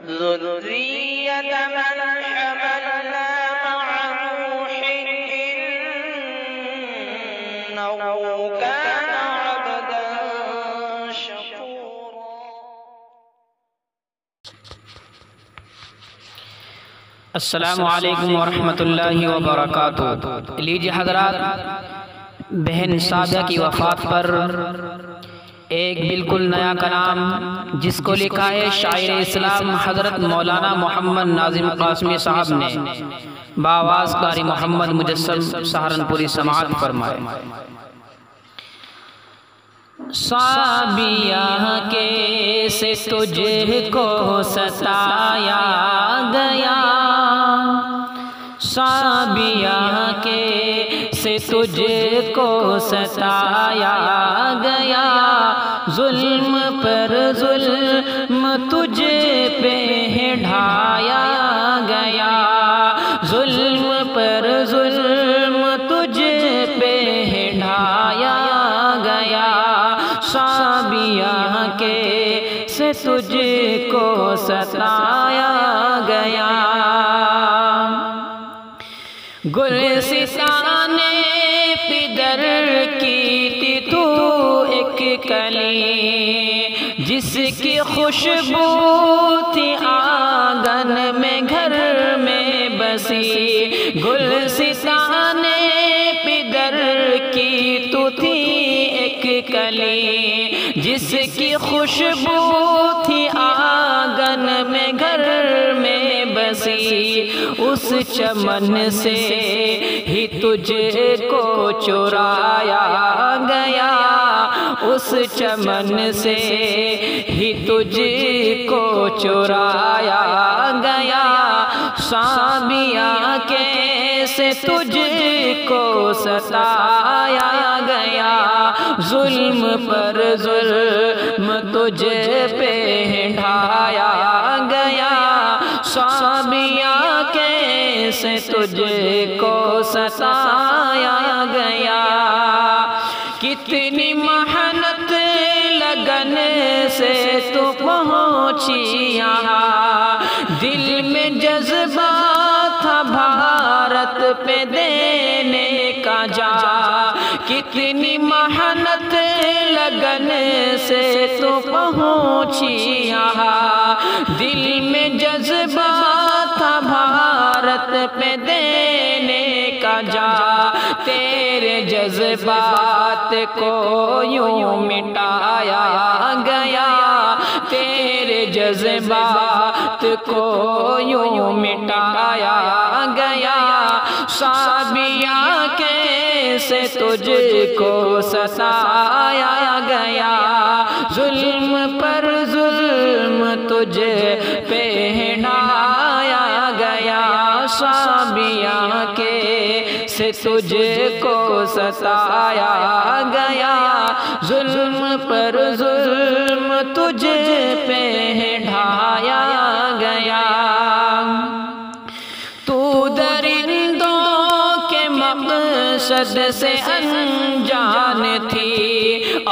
ذرية من حملنا مع نوح إنه كان عبدا شكورا. السلام علیکم ورحمۃ اللہ وبرکاتہ۔ لیجیے حضرات، بہن سعدہ کی وفات پر ایک بالکل نیا کلام جس کو لکھا ہے شاعر اسلام حضرت مولانا محمد ناظم قاسمی صاحب نے، بآواز قاری محمد مجسم سہارنپوری سماعت فرمائے۔ صابیہ کیسے تجھ کو ستایا گیا، صابیہ کیسے تجھ کو ستایا گیا، ظلم پر ظلم تجھ پہ ڈھایا گیا، ظلم پر ظلم تجھ پہ ڈھایا گیا، صابیہ کیسے تجھ کو ستایا گیا۔ گلستان پدر کی تھی تو ایک کلی، جس کی خوشبو تھی آنگن میں گھر میں بسی، گلستان پدر کی تو تھی ایک کلی، جس کی خوشبو تھی آنگن میں گھر میں بسی، اس چمن سے ہی تجھ کو چرایا گیا، اس چمن سے ہی تجھ کو چرایا گیا، صابیہ کیسے تجھ کو ستایا گیا، ظلم پر ظلم تجھ پہ ڈھایا گیا، صابیہ کیسے تجھ کو ستایا گیا۔ کتنی محنت لگن سے تو پہنچی یہاں، دل میں جذبہ تھا بھارت پہ دینے کا جا، کتنی محنت لگن سے تو پہنچی یہاں، دل میں جذبہ تھا بھارت پہ دینے کا جا، تیرے جذبات کو یوں مٹایا گیا، تیرے جذبات کو یوں مٹایا گیا، صابیہ کیسے تجھ کو ستایا گیا، ظلم پر ظلم تجھ پہ ڈھایا گیا، صابیہ کیسے تجھ کو ستایا گیا، ظلم پر ظلم تجھ پہ ڈھایا گیا۔ تو درندوں کے مقصد سے انجان تھی،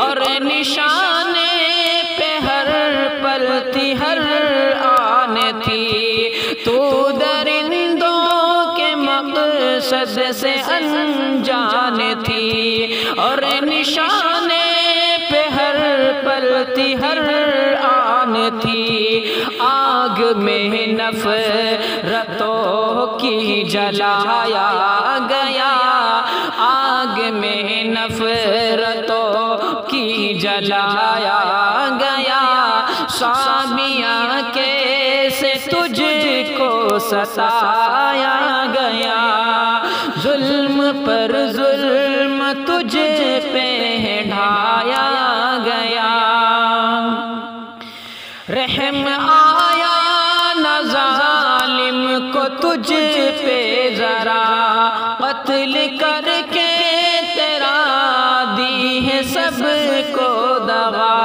اور نشانے پہ ہر پل تھی ہر آن تھی، تو درندوں کے مقصد سے انجان تھی، اور نشانے پہ ہر پل تھی ہر آن تھی، آگ میں نفرتوں کی جلایا گیا، آگ میں نفرتوں کی جلایا گیا، صابیہ کیسے تجھ کو ستایا گیا، ظلم پر ظلم تجھ پہ ڈھایا گیا، رحم آیا نہ ظالم کو تجھ پہ ذرا، قتل کر کے تیرا دی ہے سب کو دغا،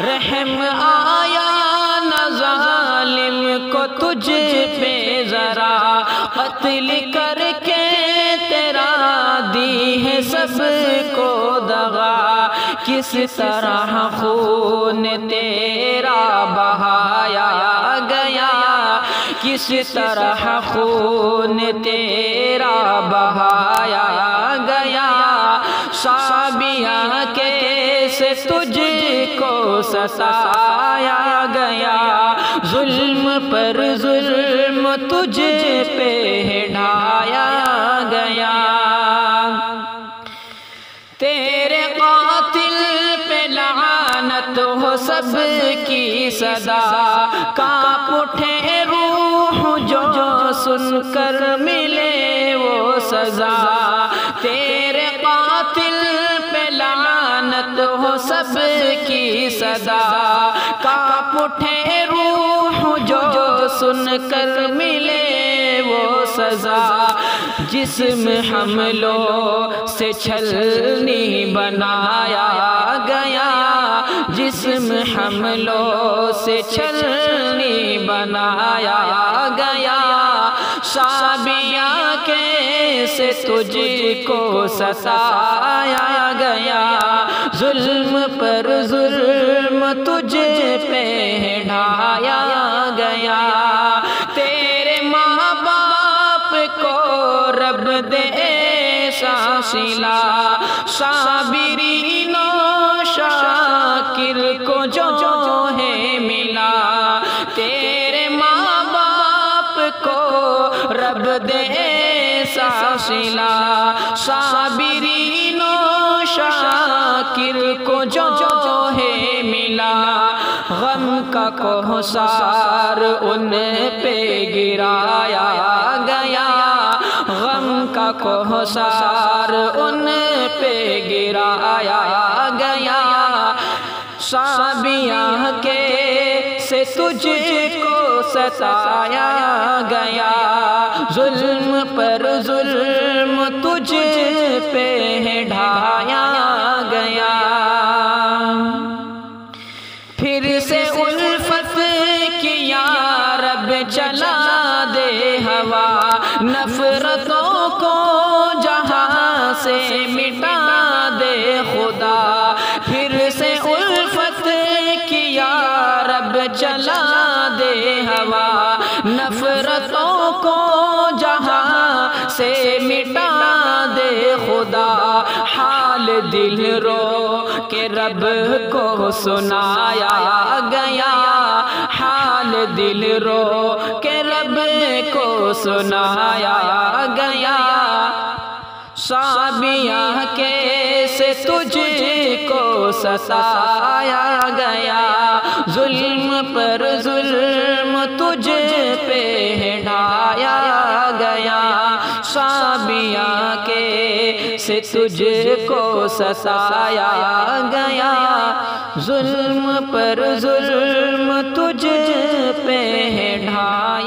رحم آیا نہ ظالم کو تجھ پہ ذرا، قتل کر کے تیرا دی ہے سب کو دغا، کس طرح خون تیرا بہایا گیا، کس طرح خون تیرا بہایا گیا، صحابیہ کیسے تجھ کو ستایا گیا، ظلم پر ظلم تجھ پہ ڈھایا گیا، تیرے قاتل پہ لعنت ہو سب کی صدا، کانپ اٹھے روح جو سن کر ملے وہ سزا، تیرے قاتل پہ لعنت ہو سب کی صدا، کانپ اٹھے روح جو سن کر ملے وہ سزا، جسم حملوں سے چھلنی بنایا گیا، جسم حملوں سے چھلنی بنایا گیا، صحابیہ کیسے تجھ کو ستایا گیا، ظلم پر ظلم تجھ پہ ڈھایا گیا، تیرے ماں باپ کو رب دے ایسا صلہ، صابرین و شاکر کو جو ہے ملا، تیرے ماں باپ کو رب دے ایسا صلہ، صابرین و شاکر کو جو ہے ملا، غم کا کوثر ان پہ گرایا گیا، غم کا کوثر ان پہ گرایا گیا، صحابیہ کیسے تجھ کو ستایا گیا، ظلم پر ظلم تجھ پہ ڈھایا گیا، پھر سے الفت کی یا رب چلا دے ہوا، نفرتوں کو جہاں سے مٹا دے خدا، پھر سے الفت کی یا رب چلا دے ہوا، نفرتوں کو جہاں سے مٹا دے خدا، حال دل رو کے رب کو سنایا گیا، حال دل رو کے رب کو سنایا گیا، صحابیہ کیسے تجھ کو ستایا گیا، ظلم پر ظلم تجھ پہ ڈھایا گیا، صحابیہ کیسے تجھ کو ستایا گیا، ظلم پر ظلم تجھ پہ ڈھایا